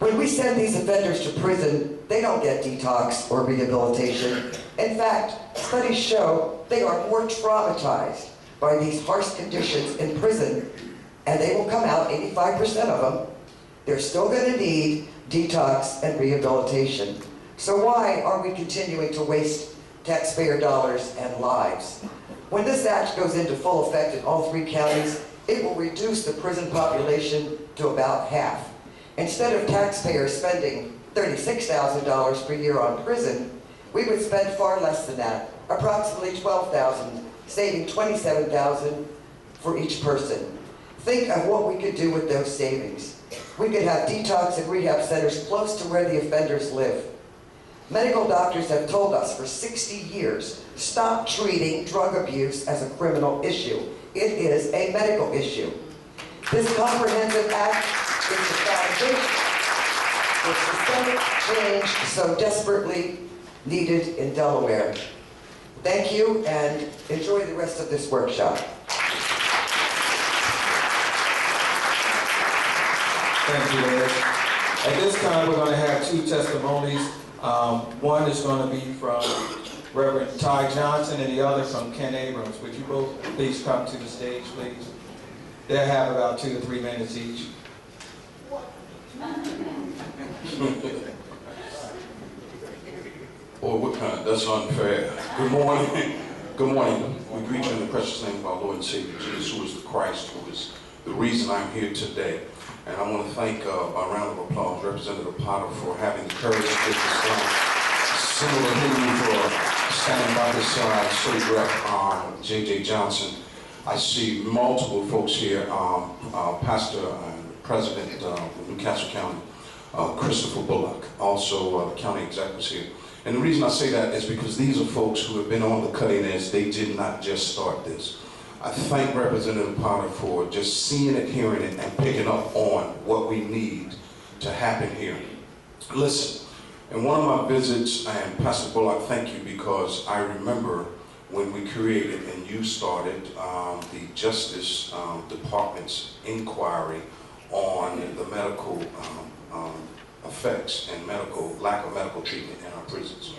When we send these offenders to prison, they don't get detox or rehabilitation. In fact, studies show they are more traumatized by these harsh conditions in prison, and they will come out, 85% of them. They're still going to need detox and rehabilitation. So why are we continuing to waste taxpayer dollars and lives? When this act goes into full effect in all 3 counties, it will reduce the prison population to about half. Instead of taxpayers spending $36,000 per year on prison, we would spend far less than that, approximately $12,000, saving $27,000 for each person. Think of what we could do with those savings. We could have detox and rehab centers close to where the offenders live. Medical doctors have told us for 60 years, stop treating drug abuse as a criminal issue. It is a medical issue. This comprehensive act is the foundation for systemic change so desperately needed in Delaware. Thank you, and enjoy the rest of this workshop. Thank you, Ed. At this time, we're going to have 2 testimonies. One is going to be from Reverend Ty Johnson and the other from Ken Abrams. Would you both please come to the stage, please? They'll have about 2 to 3 minutes each. Boy, what kind? That's unfair. Good morning. Good morning. We greet you in the precious name of our Lord and Savior Jesus, who is the Christ, who is the reason I'm here today. And I want to thank, by a round of applause, Representative Potter for having the courage to get this done. Senator Henry for standing by his side, State Rep J.J. Johnson. I see multiple folks here, Pastor and President of Newcastle County, Christopher Bullock, also the county executives here. And the reason I say that is because these are folks who have been on the cutting edge. They did not just start this. I thank Representative Potter for just seeing it, hearing it, and picking up on what we need to happen here. Listen, in one of my visits, and Pastor Bullock, thank you, because I remember when we created and you started the Justice Department's inquiry on the medical effects and lack of medical treatment in our prisons.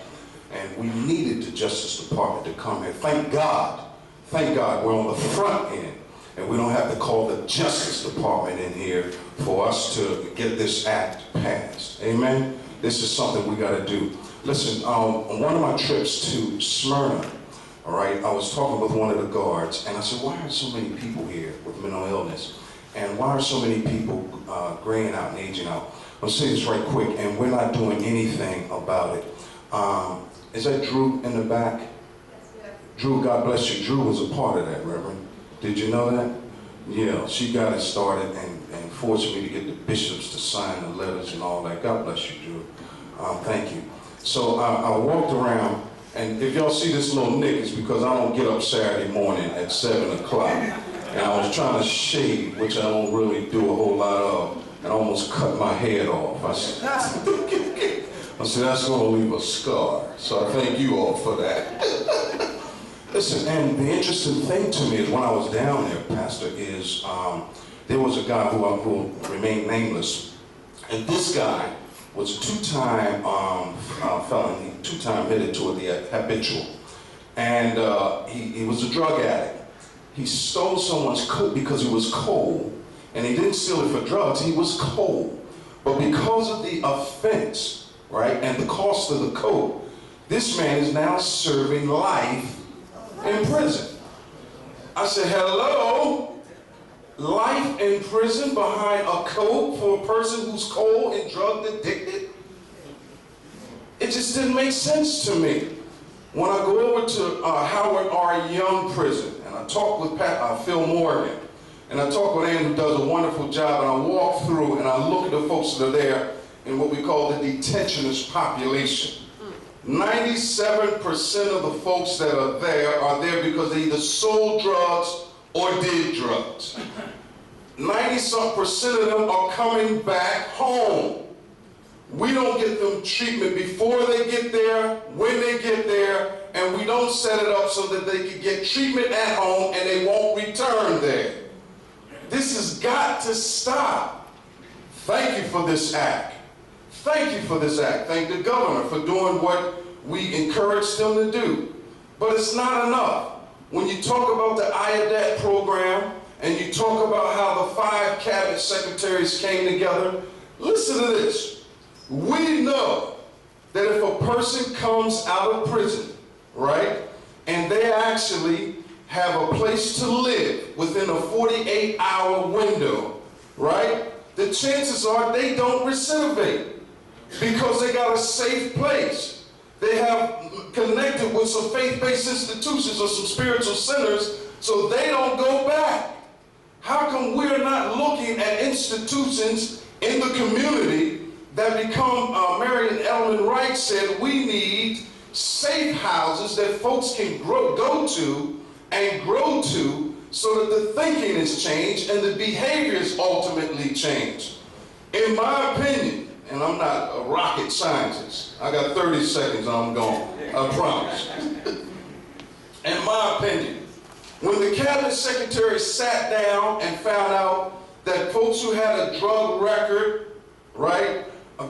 And we needed the Justice Department to come here. Thank God we're on the front end and we don't have to call the Justice Department in here for us to get this act passed. Amen? This is something we got to do. Listen, on one of my trips to Smyrna, all right, I was talking with one of the guards and I said, why are so many people here with mental illness? And why are so many people graying out and aging out? I'll say this right quick, and we're not doing anything about it. Is that Drew in the back? Yes. Drew, God bless you. Drew was a part of that, Reverend. Did you know that? Yeah, she got it started and forced me to get the bishops to sign the letters and all that. God bless you, Drew. Thank you. So I walked around, and if y'all see this little nick, it's because I don't get up Saturday morning at 7 o'clock. And I was trying to shave, which I don't really do a whole lot of, and almost cut my head off. I said, that's going to leave a scar. So I thank you all for that. Listen, and the interesting thing to me is when I was down there, Pastor, is there was a guy who remained nameless. And this guy was a 2-time felon, 2-time headed toward the habitual. And he was a drug addict. He stole someone's coat because he was cold. And he didn't steal it for drugs, he was cold. But because of the offense, right, and the cost of the coat, this man is now serving life in prison. I said, hello? Life in prison behind a coat for a person who's cold and drug addicted? It just didn't make sense to me. When I go over to Howard R. Young prison, and I talk with Phil Morgan, and I talk with Ann, who does a wonderful job, and I walk through and I look at the folks that are there in what we call the detentionist population. 97% of the folks that are there because they either sold drugs or did drugs. 90-some% of them are coming back home. We don't get them treatment before they get there, when they get there, and we don't set it up so that they can get treatment at home and they won't return there. This has got to stop. Thank you for this act. Thank you for this act. Thank the governor for doing what we encouraged them to do. But it's not enough. When you talk about the IADAT program and you talk about how the 5 cabinet secretaries came together, listen to this. We know that if a person comes out of prison, right, and they actually have a place to live within a 48-hour window, right, the chances are they don't recidivate because they got a safe place. They have connected with some faith-based institutions or some spiritual centers so they don't go back. How come we're not looking at institutions in the community that become, Marion Ellen Wright said, we need safe houses that folks can go to and grow to so that the thinking is changed and the behaviors ultimately change. In my opinion, and I'm not a rocket scientist, I got 30 seconds and I'm gone, I promise. In my opinion, when the cabinet secretary sat down and found out that folks who had a drug record, right,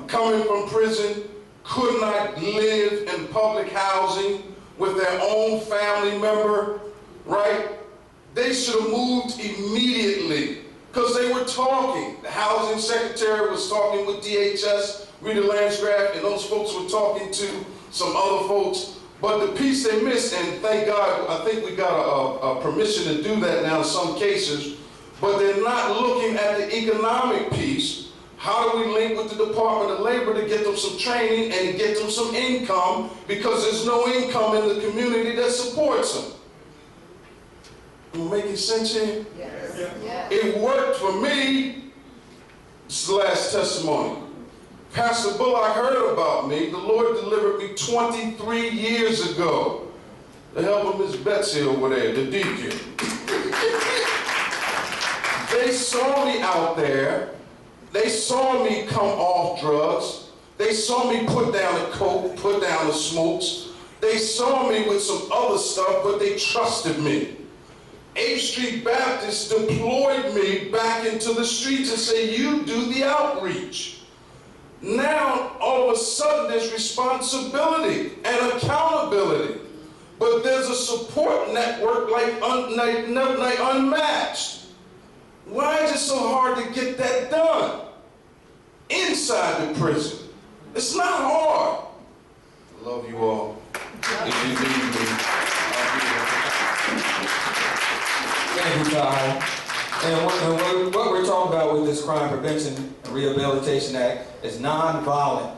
coming from prison, could not live in public housing with their own family member, right, they should have moved immediately because they were talking. The housing secretary was talking with DHS, Rita Landscraft, and those folks were talking to some other folks. But the piece they missed, and thank God, I think we got a permission to do that now in some cases, but they're not looking at the economic piece. How do we link with the Department of Labor to get them some training and get them some income, because there's no income in the community that supports them? Am I making sense here? Yes. Yes. It worked for me. This is the last testimony. Pastor Bullock heard about me. The Lord delivered me 23 years ago. The help of Miss Betsy over there, the deacon. They saw me out there. They saw me come off drugs. They saw me put down the coke, put down the smokes. They saw me with some other stuff, but they trusted me. 8th Street Baptist deployed me back into the streets and said, you do the outreach. Now, all of a sudden, there's responsibility and accountability. But there's a support network like unmatched. Why is it so hard to get that done? Inside the prison. It's not hard. I love you all. If you need me, I'll be there. Thank you, Ty. And what we're talking about with this Crime Prevention and Rehabilitation Act is non-violent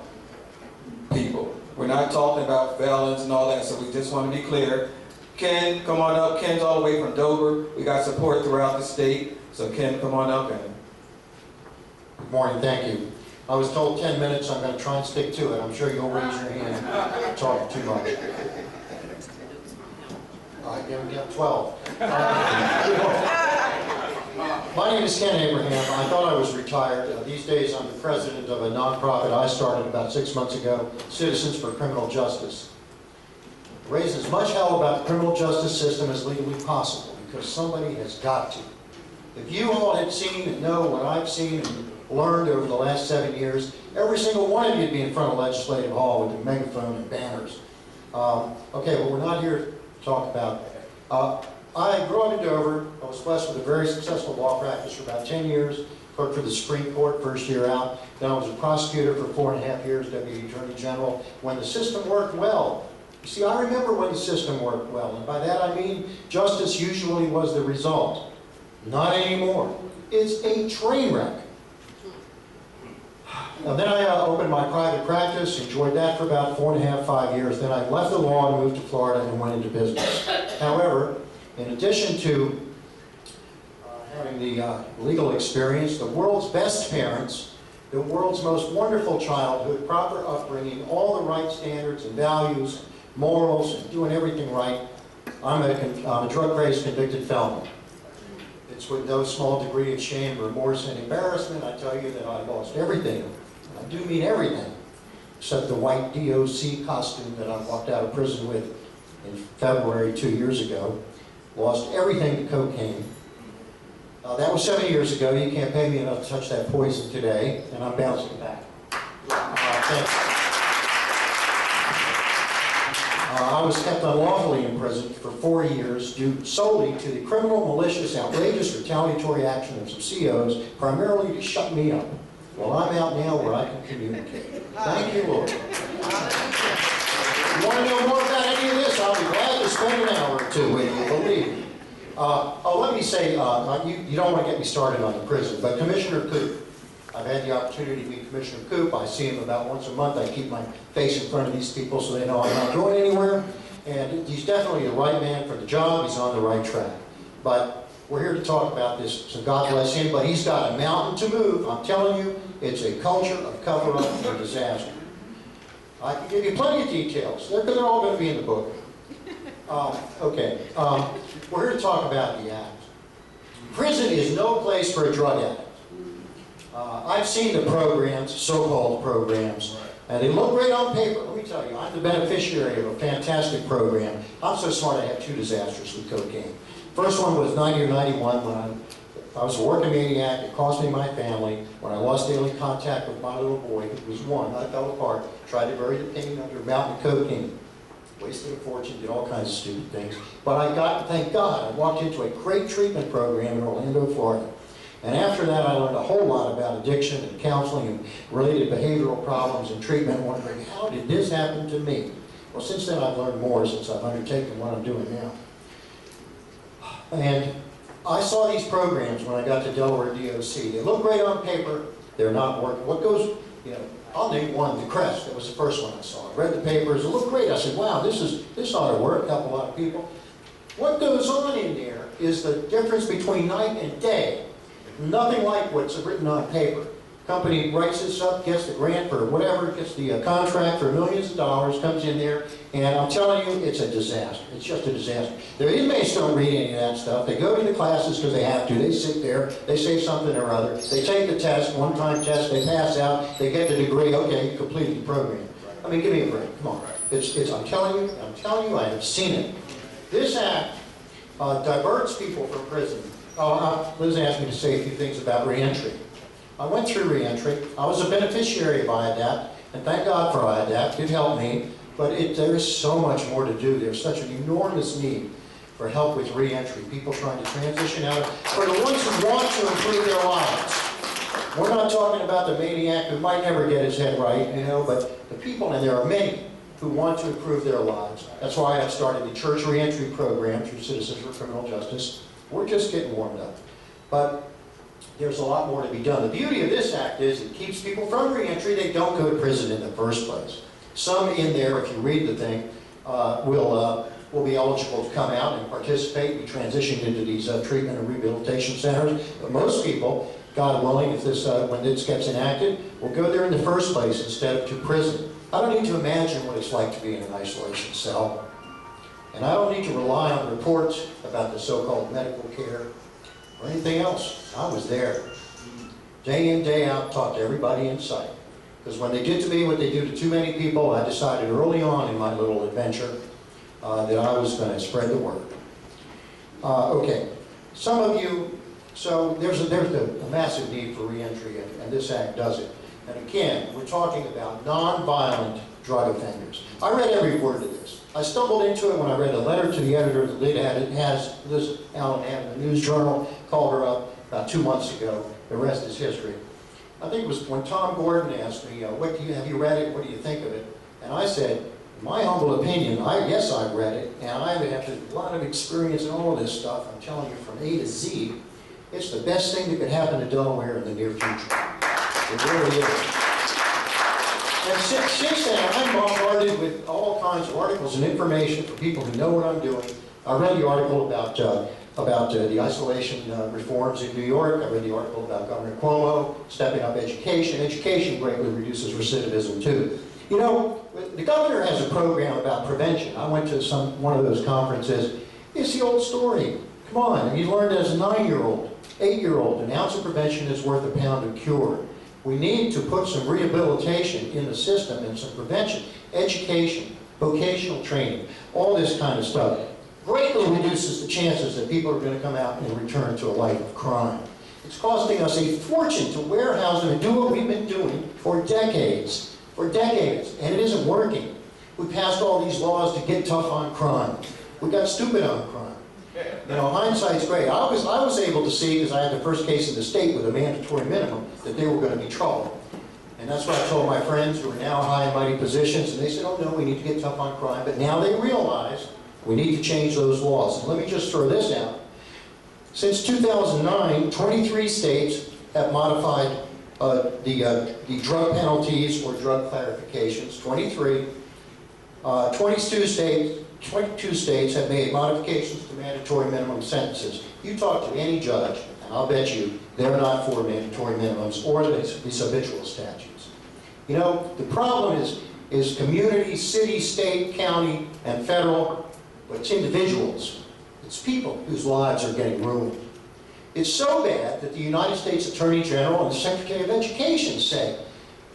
people. We're not talking about felons and all that, so we just want to be clear. Ken, come on up. Ken's all the way from Dover. We got support throughout the state. So Ken, come on up. And Good morning, thank you. I was told 10 minutes, I'm going to try and stick to it. I'm sure you'll raise your hand. I'm talking too much. I give you 12. My name is Ken Abraham. I thought I was retired. These days I'm the president of a nonprofit I started about 6 months ago, Citizens for Criminal Justice. Raise as much hell about the criminal justice system as legally possible, because somebody has got to. If you all had seen and know what I've seen and learned over the last 7 years, every single one of you would be in front of Legislative Hall with a megaphone and banners. Okay, well, we're not here to talk about that. I grew up in Dover. I was blessed with a very successful law practice for about 10 years, clerked for the Supreme Court first year out. Then I was a prosecutor for 4.5 years, Deputy Attorney General, when the system worked well. You see, I remember when the system worked well, and by that I mean justice usually was the result. Not anymore. It's a train wreck. Now, then I opened my private practice, enjoyed that for about 4.5, 5 years. Then I left the law and moved to Florida and went into business. However, in addition to having the legal experience, the world's best parents, the world's most wonderful childhood, proper upbringing, all the right standards and values, morals, and doing everything right, I'm a drug-crazed convicted felon. It's with no small degree of shame, remorse, and embarrassment I tell you that I lost everything. I do mean everything, except the white DOC costume that I walked out of prison with in February 2 years ago. Lost everything to cocaine. That was 7 years ago. You can't pay me enough to touch that poison today, and I'm bouncing back. Thank you. I was kept unlawfully in prison for 4 years due solely to the criminal, malicious, outrageous, retaliatory action of some COs, primarily to shut me up. Well, I'm out now where I can communicate. Thank you, Lord. If you want to know more about any of this, I'll be glad to spend an hour or two with you, believe me. Let me say, you don't want to get me started on the prison, but Commissioner Coop, I've had the opportunity to meet Commissioner Coop. I see him about once a month. I keep my face in front of these people so they know I'm not going anywhere. And he's definitely the right man for the job. He's on the right track. But we're here to talk about this, so God bless him. But he's got a mountain to move. I'm telling you, it's a culture of cover-up and disaster. I can give you plenty of details. They're all going to be in the book. We're here to talk about the act. Prison is no place for a drug addict. I've seen the programs, so-called programs, and they look great on paper. Let me tell you, I'm the beneficiary of a fantastic program. I'm so smart I had 2 disasters with cocaine. First one was 90 or 91 when I was a working maniac. It cost me my family. When I lost daily contact with my little boy, who was 1, I fell apart, tried to bury the pain under a mountain of cocaine. Wasted a fortune, did all kinds of stupid things. But thank God, I walked into a great treatment program in Orlando, Florida. And after that, I learned a whole lot about addiction and counseling and related behavioral problems and treatment, wondering, how did this happen to me? Well, since then, I've learned more since I've undertaken what I'm doing now. And I saw these programs when I got to Delaware DOC. They look great on paper. They're not working. What goes, I'll name one, the Crest. That was the first one I saw. I read the papers. It looked great. I said, wow, this ought to work, help a lot of people. What goes on in there is the difference between night and day. Nothing like what's written on paper. Company writes this up, gets the grant for whatever, gets the contract for millions of dollars, comes in there, and I'm telling you, it's a disaster. It's just a disaster. Their inmates don't read any of that stuff. They go to the classes because they have to. They sit there, they say something or other. They take the test, one-time test, they pass out, they get the degree, okay, you completed the program. I mean, give me a break, come on. I'm telling you, I have seen it. This act diverts people from prison. Liz asked me to say a few things about reentry. I went through reentry. I was a beneficiary of IADAPT, and thank God for IADAPT. It helped me, but there is so much more to do. There's such an enormous need for help with reentry. People trying to transition out, for the ones who want to improve their lives. We're not talking about the maniac who might never get his head right, but the people, and there are many, who want to improve their lives. That's why I've started the church reentry program through Citizens for Criminal Justice. We're just getting warmed up. But there's a lot more to be done. The beauty of this act is it keeps people from reentry. They don't go to prison in the first place. Some in there, if you read the thing, will be eligible to come out and participate, be transitioned into these treatment and rehabilitation centers. But most people, God willing, if when this gets enacted, will go there in the first place instead of to prison. I don't need to imagine what it's like to be in an isolation cell. And I don't need to rely on reports about the so-called medical care or anything else. I was there. Day in, day out, talked to everybody in sight. Because when they did to me what they do to too many people, I decided early on in my little adventure that I was going to spread the word. Okay, some of you, so there's a massive need for reentry, and this act does it. And again, we're talking about non-violent drug offenders. I read every word of this. I stumbled into it when I read a letter to the editor that Liz Allen had in the News Journal, called her up about 2 months ago. The rest is history. I think it was when Tom Gordon asked me, have you read it? What do you think of it? And I said, in my humble opinion, yes, I've read it, and I have a lot of experience in all of this stuff. I'm telling you, from A to Z, it's the best thing that could happen to Delaware in the near future. It really is. And since then, I'm bombarded with all kinds of articles and information for people who know what I'm doing. I read the article about the isolation reforms in New York. I read the article about Governor Cuomo stepping up education. Education greatly reduces recidivism, too. The governor has a program about prevention. I went to one of those conferences. It's the old story. Come on. He learned as a 9-year-old, 8-year-old, an ounce of prevention is worth a pound of cure. We need to put some rehabilitation in the system and some prevention, education, vocational training, all this kind of stuff. Greatly reduces the chances that people are going to come out and return to a life of crime. It's costing us a fortune to warehouse them and do what we've been doing for decades. for decades, and it isn't working. We passed all these laws to get tough on crime. We got stupid on crime. You know, hindsight's great. I was able to see, because I had the first case in the state with a mandatory minimum, that they were going to be trouble. And that's what I told my friends who are now high and mighty positions, and they said, oh no, we need to get tough on crime. But now they realize we need to change those laws. And let me just throw this out. Since 2009, 23 states have modified the drug penalties or drug clarifications. 23. 22 states have made modifications to mandatory minimum sentences. You talk to any judge, and I'll bet you they're not for mandatory minimums or these habitual statutes. You know, the problem is community, city, state, county, and federal, but it's individuals. It's people whose lives are getting ruined. It's so bad that the United States Attorney General and the Secretary of Education say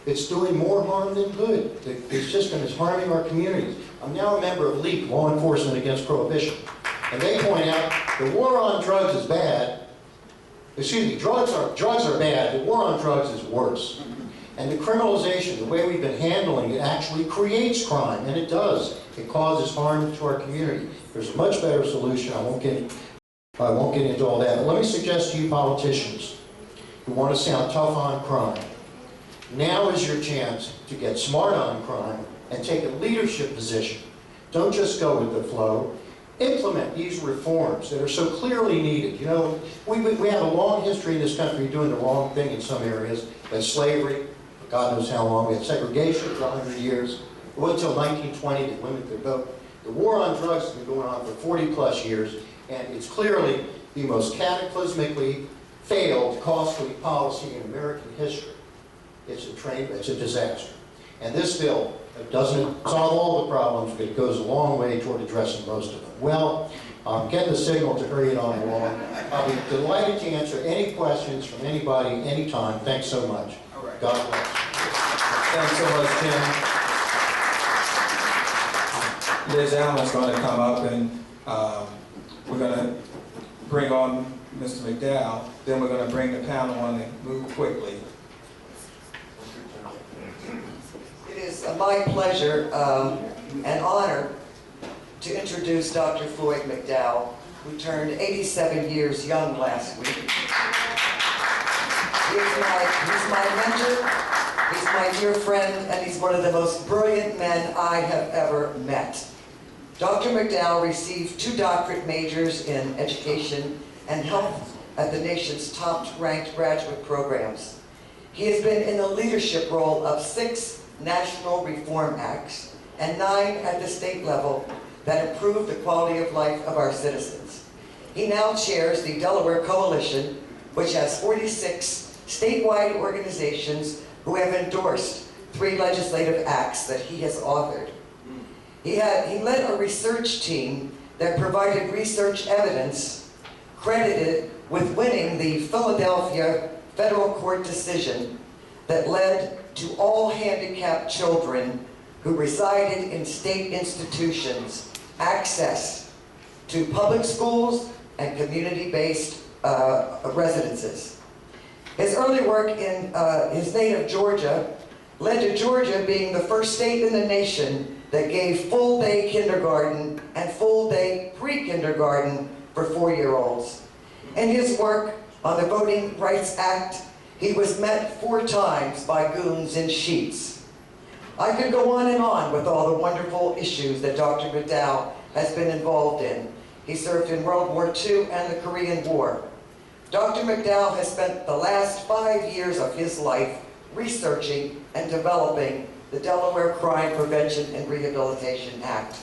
it's doing more harm than good. The system is harming our communities. I'm now a member of LEAP, Law Enforcement Against Prohibition, and they point out the war on drugs is bad. Excuse me, drugs are bad. The war on drugs is worse. And the criminalization, the way we've been handling it, actually creates crime, and it does. It causes harm to our community. There's a much better solution. I won't get into all that. But let me suggest to you politicians who want to sound tough on crime, now is your chance to get smart on crime and take a leadership position. Don't just go with the flow. Implement these reforms that are so clearly needed. You know, we have a long history in this country doing the wrong thing in some areas. We had slavery, for God knows how long. We had segregation for 100 years. It wasn't until 1920 that women could vote. The war on drugs has been going on for 40 plus years, and it's clearly the most cataclysmically failed, costly policy in American history. It's a disaster. And this bill doesn't solve all the problems, but it goes a long way toward addressing most of them. Well, I'm getting the signal to hurry it on along. I'll be delighted to answer any questions from anybody, anytime. Thanks so much. All right. God bless. Thanks so much, Tim. Liz Allen's going to come up, and we're going to bring on Mr. McDowell. Then we're going to bring the panel on and move quickly. It is my pleasure and honor to introduce Dr. Floyd McDowell, who turned 87 years young last week. He's my mentor, he's my dear friend, and he's one of the most brilliant men I have ever met. Dr. McDowell received 2 doctorate majors in education and health at the nation's top-ranked graduate programs. He has been in the leadership role of 6 national reform acts and 9 at the state level that improve the quality of life of our citizens. He now chairs the Delaware Coalition, which has 46 statewide organizations who have endorsed 3 legislative acts that he has authored. He led a research team that provided research evidence credited with winning the Philadelphia federal court decision that led to all handicapped children who resided in state institutions access to public schools and community-based residences. His early work in his native Georgia led to Georgia being the first state in the nation that gave full-day kindergarten and full-day pre-kindergarten for 4-year-olds. In his work on the Voting Rights Act, he was met 4 times by goons in sheets. I could go on and on with all the wonderful issues that Dr. McDowell has been involved in. He served in World War II and the Korean War. Dr. McDowell has spent the last 5 years of his life researching and developing the Delaware Crime Prevention and Rehabilitation Act.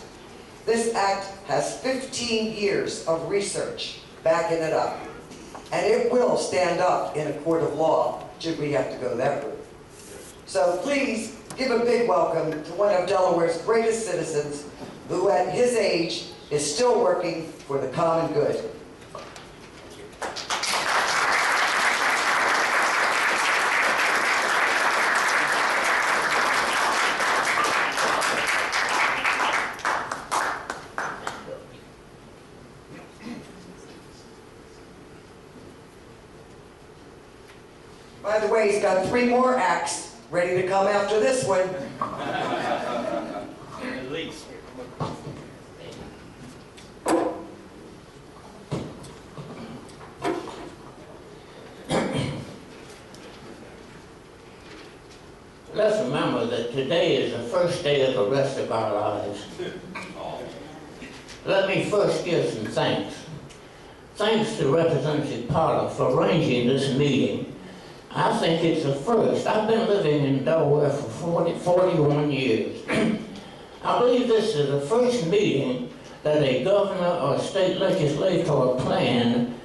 This act has 15 years of research backing it up, and it will stand up in a court of law should we have to go that route. So please give a big welcome to one of Delaware's greatest citizens who at his age is still working for the common good. By the way, he's got 3 more acts ready to come after this one. At least. Let's remember that today is the first day of the rest of our lives. Let me first give some thanks. Thanks to Representative Potter for arranging this meeting. I think it's a first. I've been living in Delaware for 41 years. I believe this is the first meeting that a governor or state legislator planned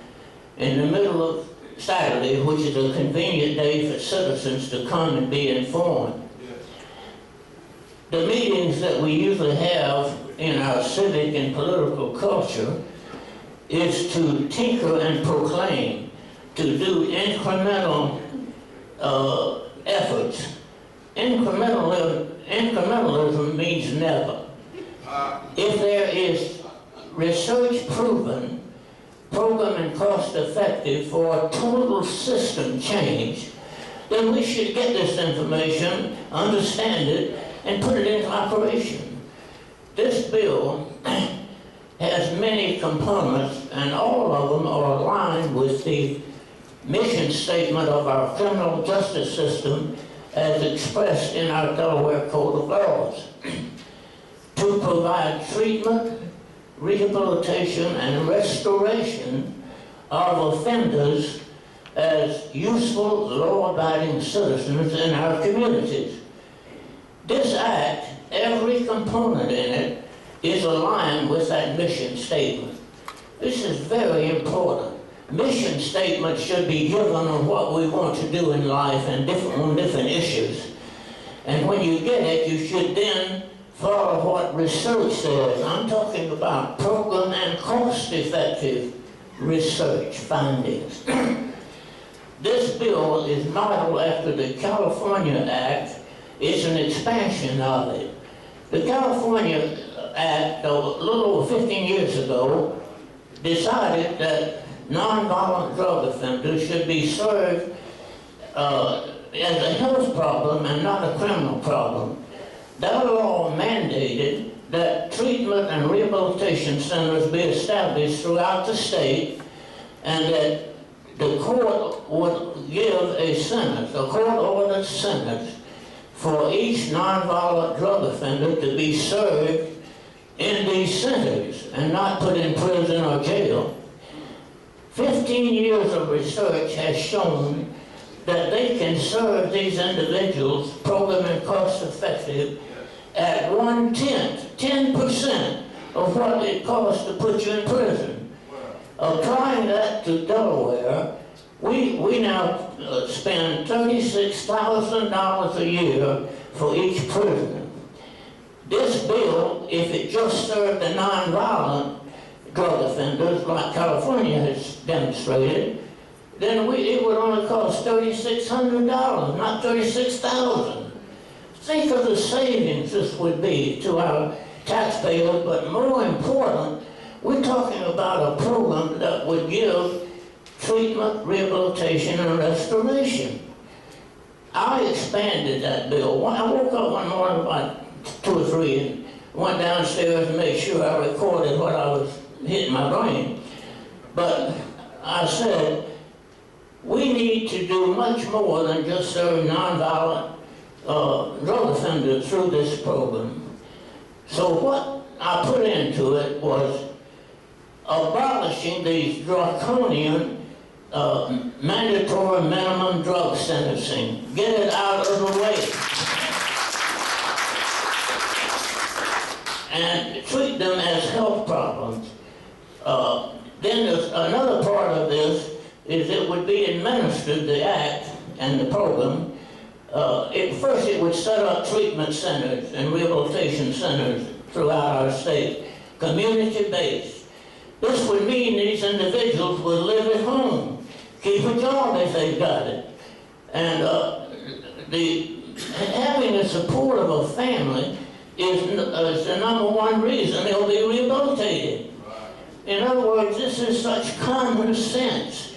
in the middle of Saturday, which is a convenient day for citizens to come and be informed. The meetings that we usually have in our civic and political culture is to tinker and proclaim, to do incremental efforts. Incrementalism means never. If there is research proven program and cost effective for a total system change, then we should get this information, understand it, and put it into operation. This bill has many components, and all of them are aligned with the mission statement of our criminal justice system as expressed in our Delaware Code of Laws. To provide treatment, rehabilitation, and restoration of offenders as useful, law-abiding citizens in our communities. This act, every component in it, is aligned with that mission statement. This is very important. Mission statements should be given on what we want to do in life and on different issues. And when you get it, you should then follow what research says. I'm talking about program and cost-effective research findings. This bill is modeled after the California Act. It's an expansion of it. The California Act, a little over 15 years ago, decided that nonviolent drug offenders should be served as a health problem and not a criminal problem. That law mandated that treatment and rehabilitation centers be established throughout the state, and that the court would give a sentence, a court-ordered sentence, for each nonviolent drug offender to be served in these centers and not put in prison or jail. 15 years of research has shown that they can serve these individuals, program and cost effective, at 10% of what it costs to put you in prison. Applying that to Delaware, we now spend $36,000 a year for each prisoner. This bill, if it just served the nonviolent drug offenders, like California has demonstrated, then it would only cost $3,600, not $36,000. Think of the savings this would be to our taxpayers, but more important, we're talking about a program that would give treatment, rehabilitation, and restoration. I expanded that bill. I woke up one morning about 2 or 3 and went downstairs and made sure I recorded what I was hitting my brain. But I said, we need to do much more than just serve nonviolent drug offenders through this program. So what I put into it was abolishing these draconian mandatory minimum drug sentencing. Get it out of the way. And treat them as health problems. Then there's another part of this is it would be administered, the act and the program. First it would set up treatment centers and rehabilitation centers throughout our state, community-based. This would mean these individuals would live at home, keep a job if they've got it. And having the support of a family is the #1 reason they'll be rehabilitated. In other words, this is such common sense.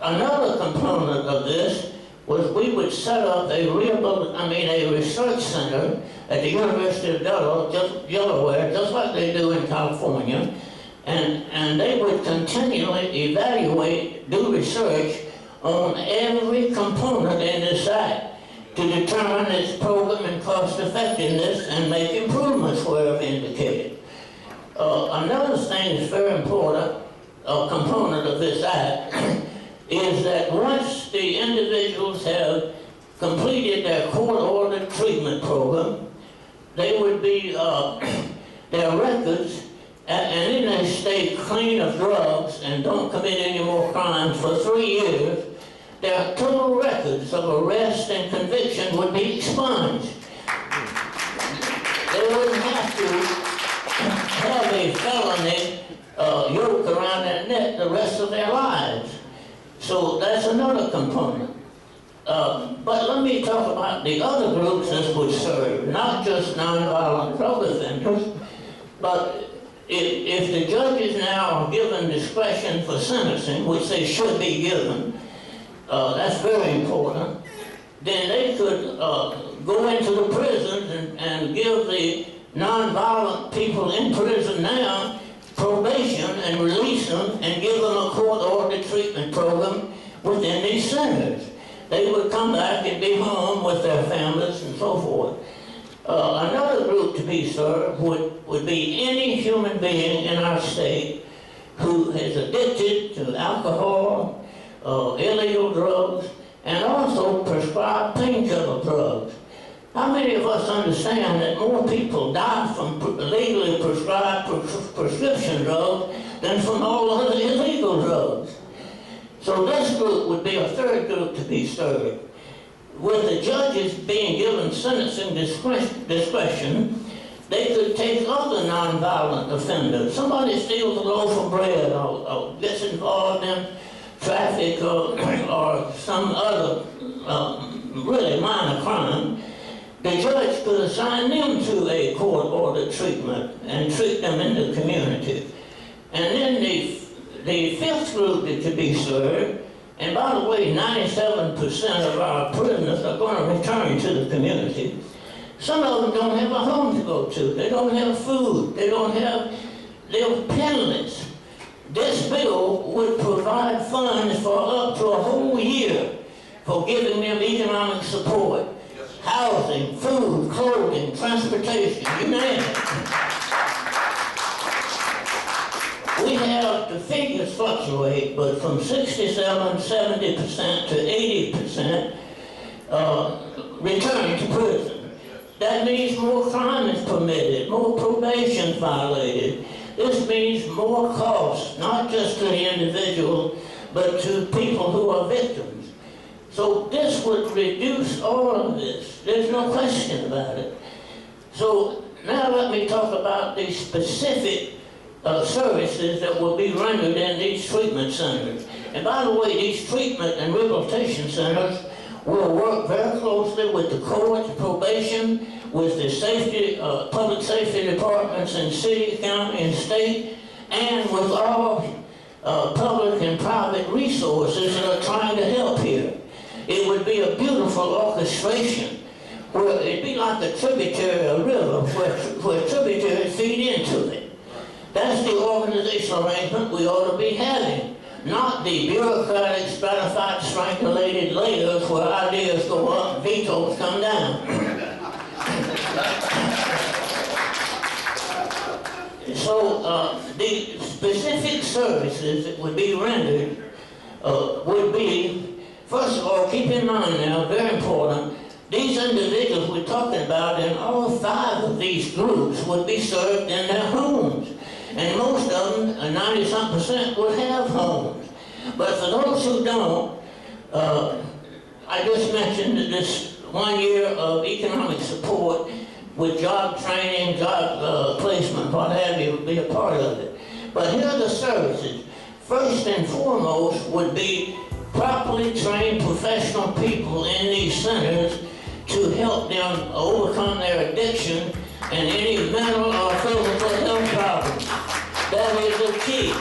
Another component of this was we would set up a research center at the University of Delaware, just like they do in California, and they would continually evaluate, do research on every component in this act to determine its program and cost effectiveness and make improvements wherever indicated. Another thing that's very important, a component of this act, is that once the individuals have completed their court-ordered treatment program, they would be, their records, and then they stay clean of drugs and don't commit any more crimes for 3 years, their total records of arrest and conviction would be expunged. They wouldn't have to have a felony yoke around their neck the rest of their lives. So that's another component. But let me talk about the other groups this would serve, not just nonviolent drug offenders, but if the judges now are given discretion for sentencing, which they should be given, that's very important, then they could go into the prisons and give the nonviolent people in prison now probation and release them and give them a court-ordered treatment program within these centers. They would come back and be home with their families and so forth. Another group to be served would be any human being in our state who is addicted to alcohol, illegal drugs, and also prescribed painkiller drugs. How many of us understand that more people die from legally prescribed prescription drugs than from all other illegal drugs? So this group would be a third group to be served. With the judges being given sentencing discretion, they could take other nonviolent offenders. Somebody steals a loaf of bread or gets involved in traffic or some other really minor crime. The judge could assign them to a court-ordered treatment and treat them in the community. And then the fifth group that could be served, and by the way, 97% of our prisoners are going to return to the community. Some of them don't have a home to go to. They don't have food. They're penniless. This bill would provide funds for up to a whole year for giving them economic support. Housing, food, clothing, transportation, you name it. We have, the figures fluctuate, but from 67, 70% to 80% return to prison. That means more crime is permitted, more probation violated. This means more costs, not just to the individual, but to people who are victims. So this would reduce all of this. There's no question about it. So now let me talk about the specific services that will be rendered in these treatment centers. And by the way, these treatment and rehabilitation centers will work very closely with the courts, probation, with the safety, public safety departments in city, county, and state, and with all public and private resources that are trying to help here. It would be a beautiful orchestration where it'd be like a tributary, a river, where tributaries feed into it. That's the organizational arrangement we ought to be having, not the bureaucratic, stratified, strangulated layers where ideas go up and vetoes come down. So the specific services that would be rendered would be, first of all, keep in mind now, very important, these individuals we're talking about in all 5 of these groups would be served in their homes. And most of them, 90-some%, would have homes. But for those who don't, I just mentioned that this 1 year of economic support with job training, job placement, what have you, would be a part of it. But here are the services. First and foremost would be properly trained professional people in these centers to help them overcome their addiction and any mental or physical health problems. That is the key.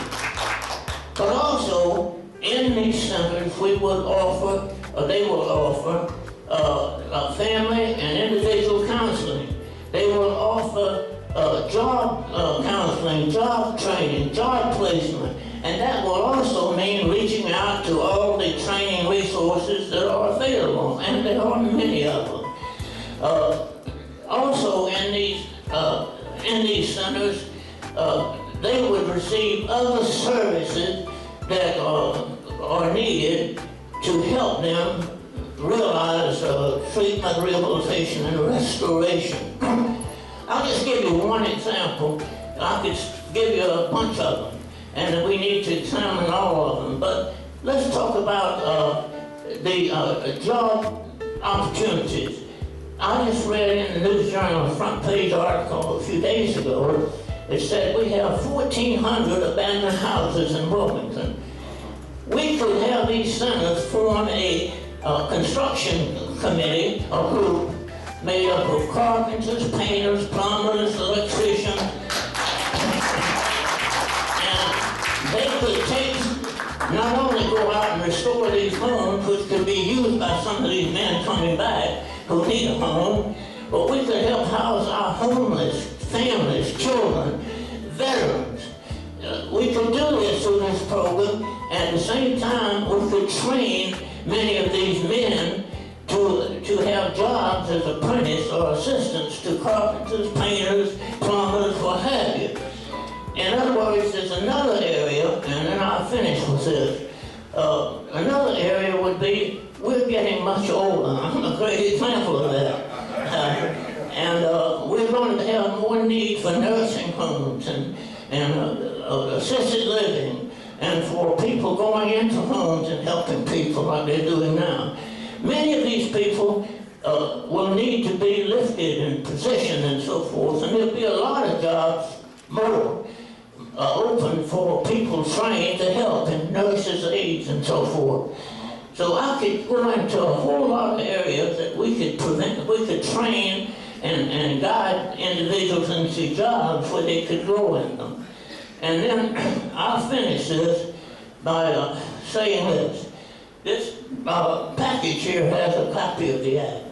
But also, in these centers, we would offer they will offer family and individual counseling. They will offer job counseling, job training, job placement, and that will also mean reaching out to all the training resources that are available, and there are many of them. Also in these centers, they would receive other services that are needed to help them realize treatment, rehabilitation, and restoration. I'll just give you one example. I could give you a bunch of them, and we need to examine all of them. But let's talk about the job opportunities. I just read in the News Journal a front page article a few days ago. It said we have 1,400 abandoned houses in Wilmington. We could have these centers form a construction committee, a group made up of carpenters, painters, plumbers, electricians, and they could take, not only go out and restore these homes, which could be used by some of these men coming back who need a home, but we could help house our homeless families, children, veterans. We could do this through this program, and at the same time we could train many of these men to have jobs as apprentices or assistants to carpenters, painters, plumbers, what have you. In other words, there's another area, and then I'll finish with this. Another area would be, we're getting much older. I'm a great example of that. We're going to have more need for nursing homes and assisted living, and for people going into homes and helping people like they're doing now. Many of these people will need to be lifted and positioned and so forth, and there'll be a lot of jobs more open for people trained to help, and nurses, aides, and so forth. So I could go into a whole lot of areas that we could train and guide individuals into jobs where they could grow in them. And then I'll finish this by saying this. This package here has a copy of the Act.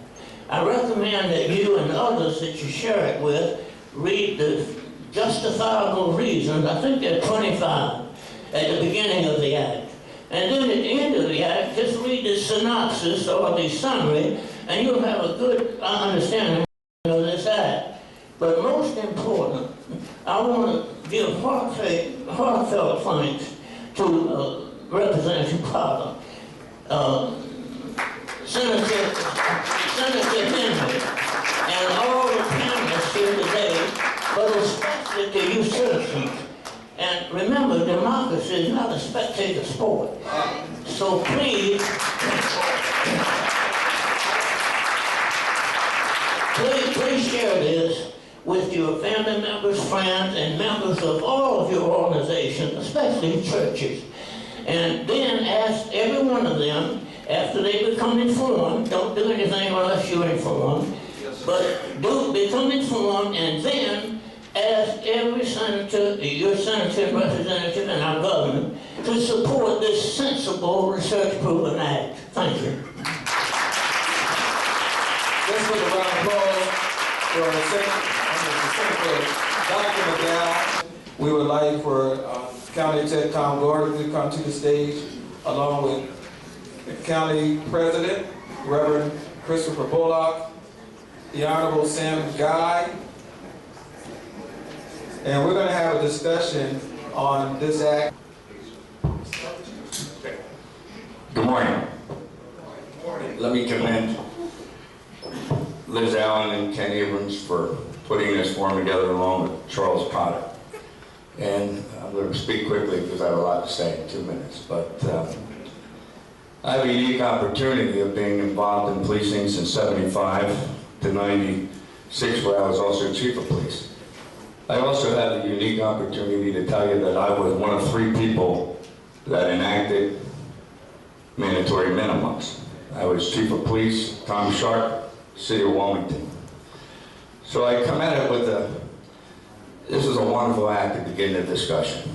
I recommend that you and others that you share it with read the justifiable reasons. I think there are 25 at the beginning of the Act. And then at the end of the Act, just read the synopsis or the summary, and you'll have a good understanding of this Act. But most important, I want to give heartfelt thanks to Representative Potter, Senator Henry, and all the panelists here today, but especially to you citizens. And remember, democracy is not a spectator sport. So please share this with your family members, friends, and members of all of your organizations, especially churches. And then ask every one of them, after they become informed, don't do anything unless you're informed, but do become informed, and then ask every senator, your senator and representative, and our governor to support this sensible research-proven act. Thank you. Let's put a round of applause for Senator Dr. McDowell. We would like for County Executive Tom Gordon to come to the stage, along with the County President, Reverend Christopher Bullock, the Honorable Sam Guy, and we're going to have a discussion on this act. Good morning. Let me commend Liz Allen and Ken Abrams for putting this forum together along with Charles Potter. And I'm going to speak quickly because I have a lot to say in 2 minutes. But I have a unique opportunity of being involved in policing since 75 to 96, where I was also chief of police. I also have the unique opportunity to tell you that I was one of 3 people that enacted mandatory minimums. I was chief of police, Tom Sharp, City of Wilmington. So I come at it with this is a wonderful act to begin the discussion.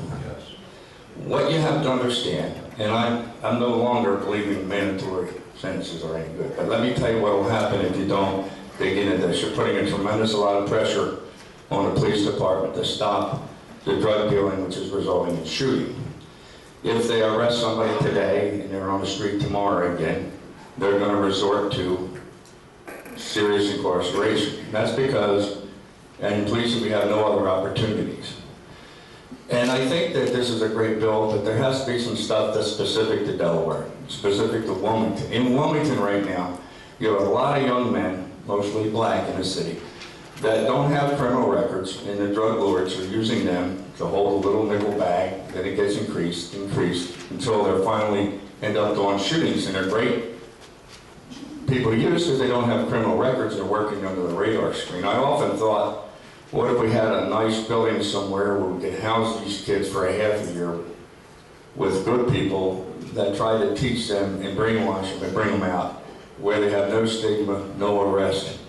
What you have to understand, and I'm no longer believing in mandatory sentences are any good. But let me tell you what will happen if you don't dig into this. You're putting a tremendous lot of pressure on the police department to stop the drug dealing, which is resulting in shooting. If they arrest somebody today and they're on the street tomorrow again, they're going to resort to serious incarceration. That's because in policing we have no other opportunities. And I think that this is a great bill, but there has to be some stuff that's specific to Delaware, specific to Wilmington. In Wilmington right now, you have a lot of young men, mostly black in the city, that don't have criminal records, and the drug lords are using them to hold a little nickel bag, then it gets increased, until they finally end up doing shootings, and they're great people to use because they don't have criminal records, they're working under the radar screen. I often thought, what if we had a nice building somewhere where we could house these kids for a half a year with good people that try to teach them and brainwash them and bring them out, where they have no stigma, no arrest.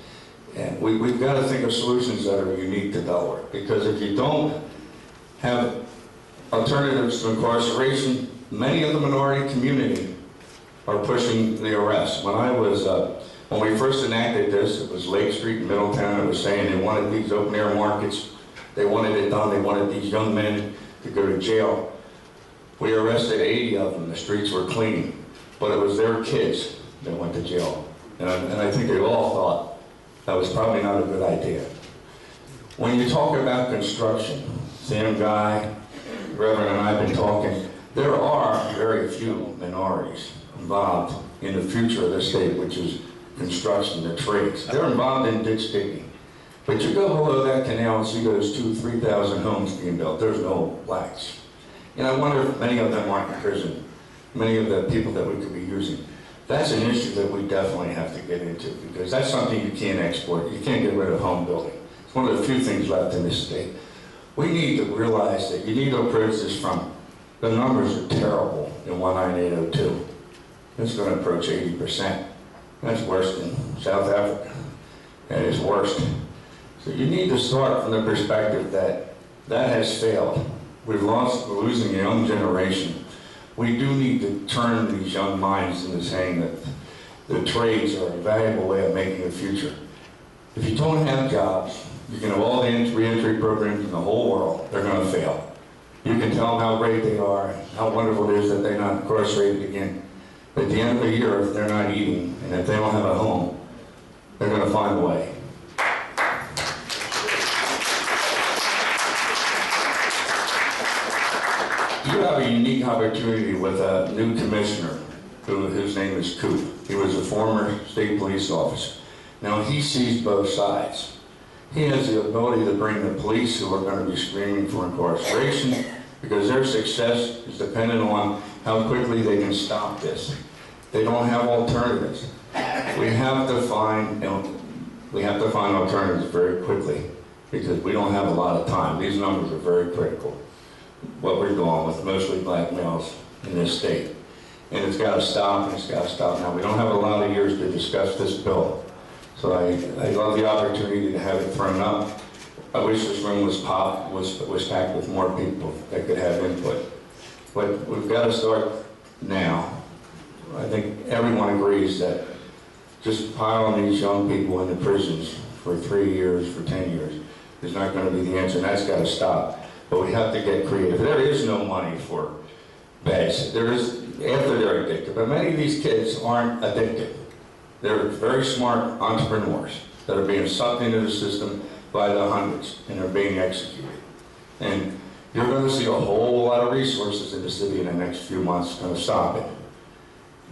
And we've got to think of solutions that are unique to Delaware, because if you don't have alternatives to incarceration, many of the minority community are pushing the arrest. When we first enacted this, it was Lake Street in Middletown. It was saying they wanted these open air markets. They wanted it done. They wanted these young men to go to jail. We arrested 80 of them. The streets were clean, but it was their kids that went to jail. And I think they all thought that was probably not a good idea. When you talk about construction, Sam Guy, Reverend and I have been talking, there are very few minorities involved in the future of this state, which is construction, the trades. They're involved in ditch digging. But you go below that canal and see those 2,000 to 3,000 homes being built. There's no blacks. And I wonder if many of them aren't in prison, many of the people that we could be using. That's an issue that we definitely have to get into, because that's something you can't export. You can't get rid of home building. It's one of the few things left in this state. We need to realize that you need to approach this from, the numbers are terrible in 19802. It's going to approach 80%. That's worse than South Africa. And it's worse. So you need to start from the perspective that that has failed. We're losing a young generation. We do need to turn these young minds into saying that the trades are a valuable way of making a future. If you don't have jobs, you can have all the re-entry programs in the whole world, they're going to fail. You can tell them how great they are, how wonderful it is that they're not incarcerated again. But at the end of the year, if they're not eating, and if they don't have a home, they're going to find a way. You have a unique opportunity with a new commissioner, whose name is Coop. He was a former state police officer. Now, he sees both sides. He has the ability to bring the police, who are going to be screaming for incarceration, because their success is dependent on how quickly they can stop this. They don't have alternatives. We have to find alternatives very quickly, because we don't have a lot of time. These numbers are very critical, what we're doing with mostly black males in this state. And it's got to stop, and it's got to stop now. We don't have a lot of years to discuss this bill. So I love the opportunity to have it thrown up. I wish this room was packed with more people that could have input. But we've got to start now. I think everyone agrees that just piling these young people into prisons for 3 years, for 10 years, is not going to be the answer, and that's got to stop. But we have to get creative. There is no money for beds. There is, after they're addicted, but many of these kids aren't addicted. They're very smart entrepreneurs that are being sucked into the system by the hundreds, and they're being executed. And you're going to see a whole lot of resources in the city in the next few months going to stop it.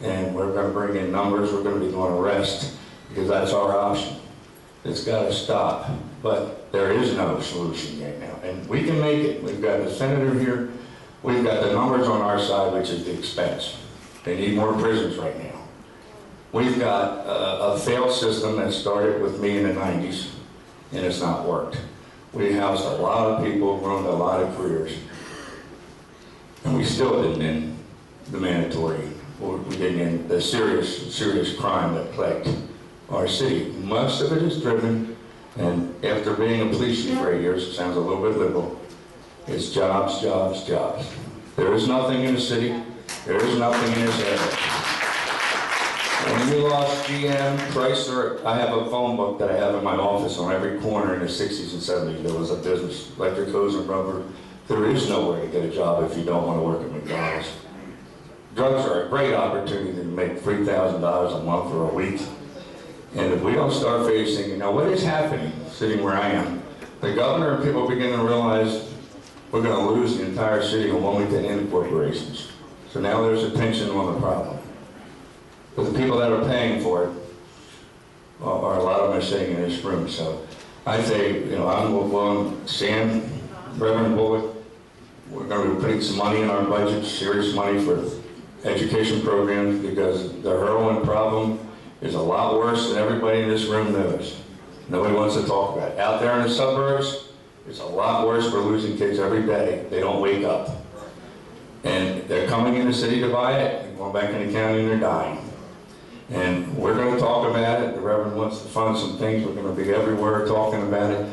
And we're going to bring in numbers. We're going to be doing arrests, because that's our option. It's got to stop. But there is no solution right now. And we can make it. We've got the senator here. We've got the numbers on our side, which is the expense. They need more prisons right now. We've got a failed system that started with me in the 90s, and it's not worked. We housed a lot of people, ruined a lot of careers, and we still didn't end the mandatory, or we didn't end the serious crime that plagued our city. Most of it is driven, and after being a police chief for 8 years, it sounds a little bit liberal, it's jobs, jobs, jobs. There is nothing in the city, there is nothing in this area. When you lost GM, Chrysler, I have a phone book that I have in my office. On every corner in the 60s and 70s, there was a business. Electric hose and rubber. There is nowhere to get a job if you don't want to work at McDonald's. Drugs are a great opportunity to make $3,000 a month or a week. And if we don't start facing, you know, what is happening, sitting where I am, the governor and people begin to realize we're going to lose the entire city when we get into corporations. So now there's attention on the problem. But the people that are paying for it, are a lot of them are sitting in this room. So I say, you know, I'm willing, Sam, Reverend Bullock, we're going to be putting some money in our budget, serious money for education programs, because the heroin problem is a lot worse than everybody in this room knows. Nobody wants to talk about it. Out there in the suburbs, it's a lot worse. We're losing kids every day. They don't wake up. And they're coming in the city to buy it, and going back in the county and they're dying. And we're going to talk about it. The Reverend wants to fund some things. We're going to be everywhere talking about it.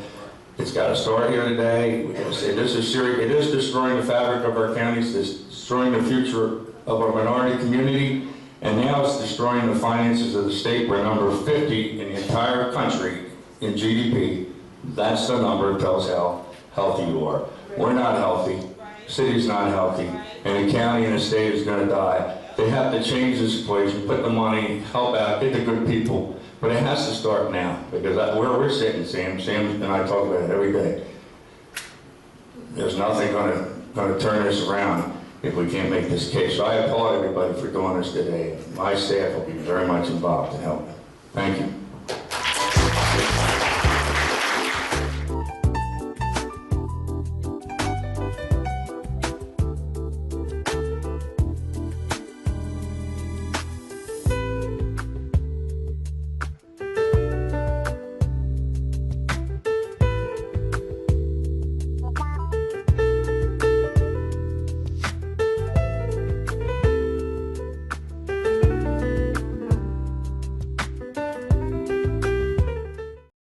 It's got to start here today. We got to say this is serious. It is destroying the fabric of our counties. It's destroying the future of our minority community. And now it's destroying the finances of the state. We're number 50 in the entire country in GDP. That's the number that tells how healthy you are. We're not healthy. The city's not healthy. And the county and the state is going to die. They have to change this equation, put the money, help out, get the good people. But it has to start now, because where we're sitting, Sam and I talk about it every day. There's nothing going to turn this around if we can't make this case. So I applaud everybody for doing this today. My staff will be very much involved to help. Thank you.